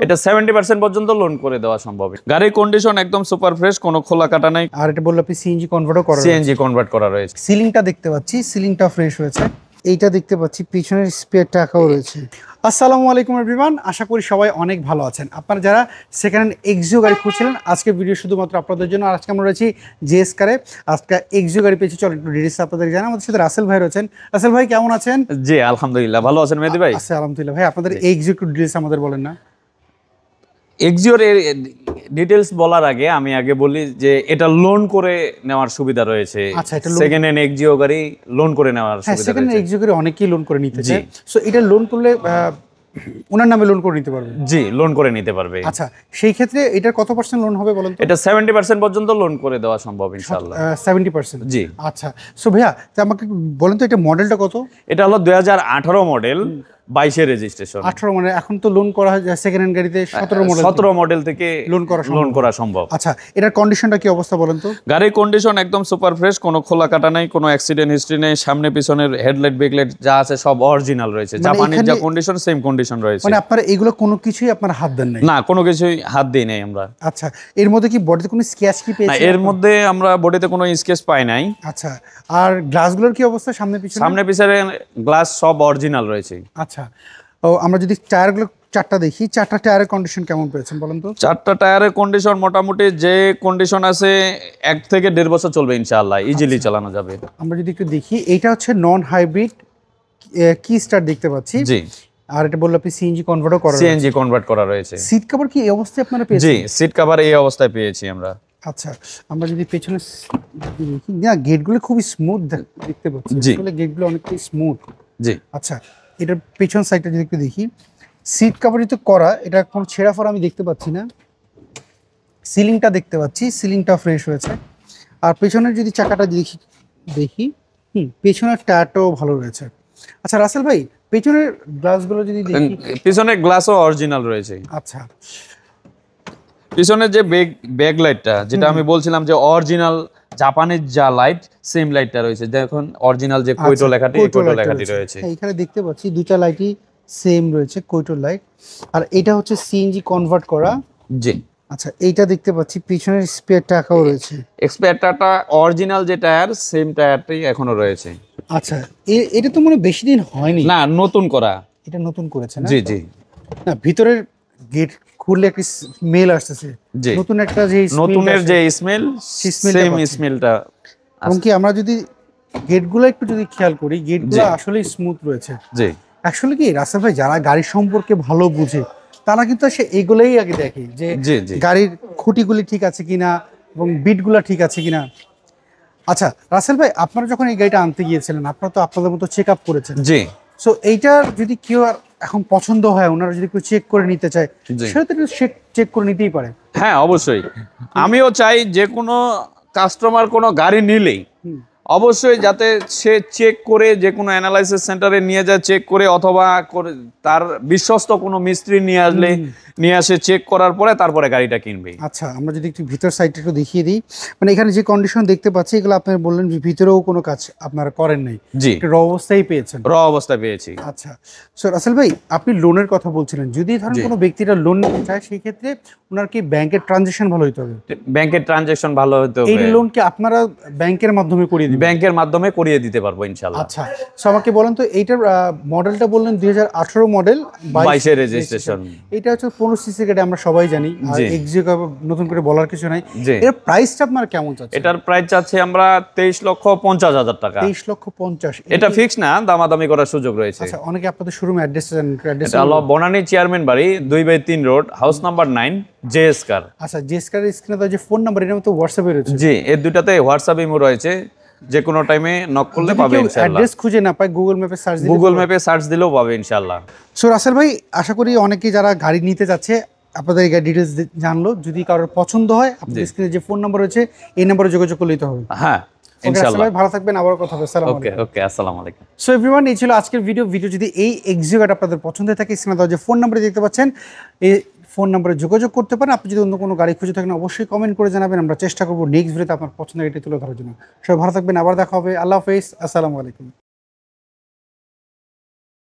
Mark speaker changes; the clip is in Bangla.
Speaker 1: এটা 70% পর্যন্ত লোন করে দেওয়া সম্ভব। গাড়ির কন্ডিশন একদম সুপার ফ্রেশ, কোনো খোলা কাটা নাই।
Speaker 2: আর এটা বললো আপনি সিএনজি কনভার্টও করা,
Speaker 1: সিএনজি কনভার্ট করা রয়েছে।
Speaker 2: সিলিংটা দেখতে পাচ্ছি, সিলিংটা ফ্রেশ হয়েছে। এইটা দেখতে পাচ্ছি পিছনের স্পেয়ার টাকাও রয়েছে। আসসালামু আলাইকুম এভরিওয়ান, আশা করি সবাই অনেক ভালো আছেন। আপনারা যারা সেকেন্ড হ্যান্ড এক্সিও গাড়ি খুঁজছিলেন, আজকে ভিডিও শুধুমাত্র আপনাদের জন্য। আর আজকে আমরা রয়েছি জেএস কারে। আজকে এক্সিও গাড়ি পেয়েছি, চল একটু ডিটেইলস আপনাদের জানাই। আমাদের সাথে রাসেল ভাই রয়েছেন। রাসেল ভাই কেমন আছেন?
Speaker 1: জি আলহামদুলিল্লাহ, ভালো আছেন মেহেদী ভাই?
Speaker 2: আচ্ছা আলহামদুলিল্লাহ। ভাই আপনাদের এক্সিও একটু ডিটেইলস আমাদের বলেন না।
Speaker 1: এক্সিওর ডিটেলস বলার আগে আমি বলি যে এটা লোন করে নেওয়ার সুবিধা রয়েছে।
Speaker 2: আচ্ছা, এটা
Speaker 1: সেকেন্ড হ্যান্ড এক্সিও গাড়ি লোন করে নেওয়ার সুবিধা
Speaker 2: সেকেন্ড
Speaker 1: রয়েছে।
Speaker 2: এক্সিও গাড়ি অনেকেই লোন করে নিতে চায়। সো এটা লোন করলে ওনার নামে লোন করে নিতে পারবে?
Speaker 1: জি, লোন করে নিতে পারবে।
Speaker 2: আচ্ছা, সেই ক্ষেত্রে এটার কত পার্সেন্ট লোন হবে বলেন তো?
Speaker 1: এটা 70% পর্যন্ত লোন করে দেওয়া সম্ভব ইনশাআল্লাহ।
Speaker 2: 70%?
Speaker 1: জি।
Speaker 2: আচ্ছা, সো ভাইয়া তো আমাকে বলেন তো এটা মডেলটা কত?
Speaker 1: এটা হলো 2018 মডেল, 22 রেজিস্ট্রেশন।
Speaker 2: 18 মডেল। এখন তো লোন করা হয় সেকেন্ড হ্যান্ড গাড়িতে
Speaker 1: 17 মডেল থেকে লোন করা সম্ভব।
Speaker 2: আচ্ছা, এটার কন্ডিশনটা কি অবস্থা বলেন তো?
Speaker 1: গাড়ির কন্ডিশন একদম সুপার ফ্রেশ, কোনো খোলা কাটা নাই, কোনো অ্যাক্সিডেন্ট হিস্ট্রি নেই। সামনে পিছনের হেডলাইট ব্যাকলাইট যা আছে সব অরিজিনাল রয়েছে। জাপানির যা কন্ডিশন সেম কন্ডিশন রয়েছে।
Speaker 2: মানে আপনারা এগুলো কোনো কিছুই আপনারা হাত দেন নাই?
Speaker 1: না, কোনো কিছুই হাত দিই নাই আমরা।
Speaker 2: আচ্ছা, এর মধ্যে কি বডিতে কোনো স্ক্র্যাচ কি
Speaker 1: না,
Speaker 2: পেয়েছেন?
Speaker 1: এর মধ্যে আমরা বডিতে কোনো স্কেচ পাই নাই।
Speaker 2: আচ্ছা, আর গ্লাসগুলোর কি অবস্থা সামনে পিছনে?
Speaker 1: সামনে পিছনে গ্লাস সব অরিজিনাল রয়েছে।
Speaker 2: আচ্ছা, ও আমরা যদি টায়ারগুলো চারটা দেখি, চারটা টায়ারের কন্ডিশন কেমন পেয়েছেন বলেন তো?
Speaker 1: চারটা টায়ারের কন্ডিশন মোটামুটি যে কন্ডিশন আছে 1 থেকে 1.5 বছর চলবে ইনশাআল্লাহ, ইজিলি চালানো যাবে।
Speaker 2: আমরা যদি একটু দেখি, এটা হচ্ছে নন হাইব্রিড কি স্টার দেখতে পাচ্ছি।
Speaker 1: জি।
Speaker 2: আর এটা বললো আপনি সিএনজি কনভার্টও করা,
Speaker 1: সিএনজি কনভার্ট করা রয়েছে।
Speaker 2: সিট কভার কি এই অবস্থায় আপনারা পেয়েছেন?
Speaker 1: জি, সিট কভার এই অবস্থায় পেয়েছি আমরা।
Speaker 2: আচ্ছা, আমরা যদি পেছনে দেখি, না গেটগুলো খুবই স্মুথ দেখতে পাচ্ছি।
Speaker 1: জি।
Speaker 2: আসলে গেটগুলো অনেকটাই স্মুথ।
Speaker 1: জি।
Speaker 2: আচ্ছা, এটার পেছন সাইডটা যদি একটু দেখি, সিট কভারই তো করা, এটা কোনো ছেঁড়া ফোড়া আমি দেখতে পাচ্ছি না। সিলিংটা দেখতে পাচ্ছি, সিলিংটা ফ্রেশ হয়েছে। আর পেছনের যদি চাকাটা দেখি পেছনের টায়ারটাও ভালো রয়েছে। আচ্ছা রাসেল ভাই, পেছনের গ্লাসগুলো যদি দেখি,
Speaker 1: পিছনের গ্লাসও অরিজিনাল রয়েছে।
Speaker 2: আচ্ছা,
Speaker 1: পিছনের যে ব্যাক লাইটটা যেটা আমি বলছিলাম যে অরিজিনাল জাপানের যা লাইট সেম লাইটটা রয়েছে। দেখুন অরিজিনাল যে কোইটো লেখাটি, কোইটো লেখাটি রয়েছে।
Speaker 2: এখানে দেখতে পাচ্ছি দুইটা লাইটই সেম রয়েছে, কোইটো লাইট। আর এটা হচ্ছে সিএনজি কনভার্ট করা।
Speaker 1: জি।
Speaker 2: আচ্ছা, এইটা দেখতে পাচ্ছি পিছনের স্পেয়ার টাকাও রয়েছে।
Speaker 1: এক্সপেক্টারটা অরিজিনাল যে টায়ার সেম টায়ারটাই এখনো রয়েছে।
Speaker 2: আচ্ছা, এটা তো মনে হয় বেশি দিন হয়নি।
Speaker 1: না, নতুন করা।
Speaker 2: এটা নতুন করেছে না?
Speaker 1: জি জি।
Speaker 2: না, ভিতরের গেট খুললে একটা স্মেল আসতেছে।
Speaker 1: জি।
Speaker 2: নতুন একটা যে
Speaker 1: নতুনের যে স্মেল সেম স্মেলটা।
Speaker 2: এবং কি আমরা যদি গেটগুলো একটু যদি খেয়াল করি, গেটগুলো আসলেই স্মুথ রয়েছে।
Speaker 1: জি।
Speaker 2: অ্যাকচুয়ালি কি রাসেল ভাই, যারা গাড়ি সম্পর্কে ভালো বুঝে তারা কিন্তু সে এগুলোই আগে দেখে যে গাড়ির খুঁটিগুলি ঠিক আছে কিনা এবং বিটগুলো ঠিক আছে কিনা। আচ্ছা রাসেল ভাই, আপনারা যখন এই গাড়িটা আনতে গিয়েছিলেন, আপনারা তো আপনাদের মতো চেক আপ করেছেন।
Speaker 1: জি।
Speaker 2: সো এইটার যদি কেউ আর এখন পছন্দ হয়, ওনারা যদি কেউ চেক করে নিতে চায়, সেটা তো চেক করে নিতেই পারে।
Speaker 1: হ্যাঁ অবশ্যই, আমিও চাই যে কোনো কাস্টমার কোনো গাড়ি নিলেই অবশ্যই যাতে সে চেক করে, যে কোনো অ্যানালাইসিস সেন্টারে নিয়ে যায় চেক করে, অথবা তার বিশ্বস্ত কোনো মিস্ত্রি নিয়ে আসে চেক করার পরে তারপরে গাড়িটা কিনবে।
Speaker 2: আচ্ছা, আমরা যদি একটু ভিতর সাইডটা একটু দেখিয়ে দিই, মানে এখানে যে কন্ডিশন দেখতে পাচ্ছি, এগুলো আপনারা বললেন যে ভিতরেও কোনো কাজ আপনারা করেন নাই।
Speaker 1: জি।
Speaker 2: র অবস্থায় পেয়েছেন?
Speaker 1: র অবস্থায় পেয়েছি।
Speaker 2: আচ্ছা, সো রাসেল ভাই আপনি লোনের কথা বলছিলেন, যদি ধরেন কোনো ব্যক্তিরা লোন নিতে চায়, সেই ক্ষেত্রে ওনার কি ব্যাংকের ট্রানজাকশন ভালো হতে হবে?
Speaker 1: ব্যাংকের ট্রানজাকশন ভালো হতে হবে।
Speaker 2: এই লোন কি আপনারা ব্যাংকের মাধ্যমে করিয়ে দিবেন?
Speaker 1: ব্যাংকের মাধ্যমে করিয়ে দিতে পারবো ইনশাআল্লাহ।
Speaker 2: আচ্ছা, সো আমাকে বলেন তো, এইটার মডেলটা বললেন 2018 মডেল,
Speaker 1: 22 রেজিস্ট্রেশন।
Speaker 2: এটা হচ্ছে 15 সিসি গাড়ি, আমরা সবাই জানি। আর এক্সিও নতুন করে বলার কিছু নাই। এর প্রাইসটা আপনারা কেমন চাচ্ছেন?
Speaker 1: এটার প্রাইস চাচ্ছি আমরা 23,50,000 টাকা।
Speaker 2: 23,50,000।
Speaker 1: এটা ফিক্স না, দামাদামি করার সুযোগ রয়েছে।
Speaker 2: আচ্ছা, অনেকে আপনাদের শোরুম অ্যাড্রেসটা জানেন?
Speaker 1: এটা হলো বনানী চেয়ারম্যান বাড়ি 2/3 রোড, হাউস নাম্বার 9, জেএস কার।
Speaker 2: আচ্ছা, জেএস কার স্ক্রিনে তো যে ফোন নাম্বার, এর মতো হোয়াটসঅ্যাপে রয়েছে?
Speaker 1: জি, এর দুটাতে হোয়াটসঅ্যাপ ইমো রয়েছে, যে কোনো টাইমে নক করলে পাবে ইনশাআল্লাহ।
Speaker 2: অ্যাড্রেস খুঁজে না পায়, গুগল ম্যাপে সার্চ
Speaker 1: দিলেও পাবে ইনশাআল্লাহ।
Speaker 2: সো রাসেল ভাই, আশা করি অনেকে যারা গাড়ি নিতে যাচ্ছে আপনাদের এই গাড়ি ডিটেইলস জানলো। যদি কারোর পছন্দ হয়, আপনাদের স্ক্রিনে যে ফোন নাম্বার রয়েছে এই নম্বরে যোগাযোগ করলেই তো হবে।
Speaker 1: হ্যাঁ ইনশাআল্লাহ।
Speaker 2: ভালো থাকবেন, আবার কথা হবে। আসসালামু আলাইকুম।
Speaker 1: ওকে, আসসালামু আলাইকুম।
Speaker 2: সো এভরিওয়ান, এই ছিল আজকের ভিডিও। যদি এই এক্সিও গাড়ি আপনাদের পছন্দ হয়ে থাকে, স্ক্রিনে দেওয়া যে ফোন নাম্বারে দেখতে পাচ্ছেন, এই ফোন নাম্বারে যোগাযোগ করতে পারেন। আপনি যদি অন্য কোনো গাড়ি খুঁজে থাকেন, অবশ্যই কমেন্ট করে জানাবেন। আমরা চেষ্টা করবো নেক্সট ভিডিওতে আপনার পছন্দের গাড়িটি তুলে ধরার জন্য। সবাই ভালো থাকবেন, আবার দেখা হবে। আল্লাহ হাফেজ, আসসালামু আলাইকুম।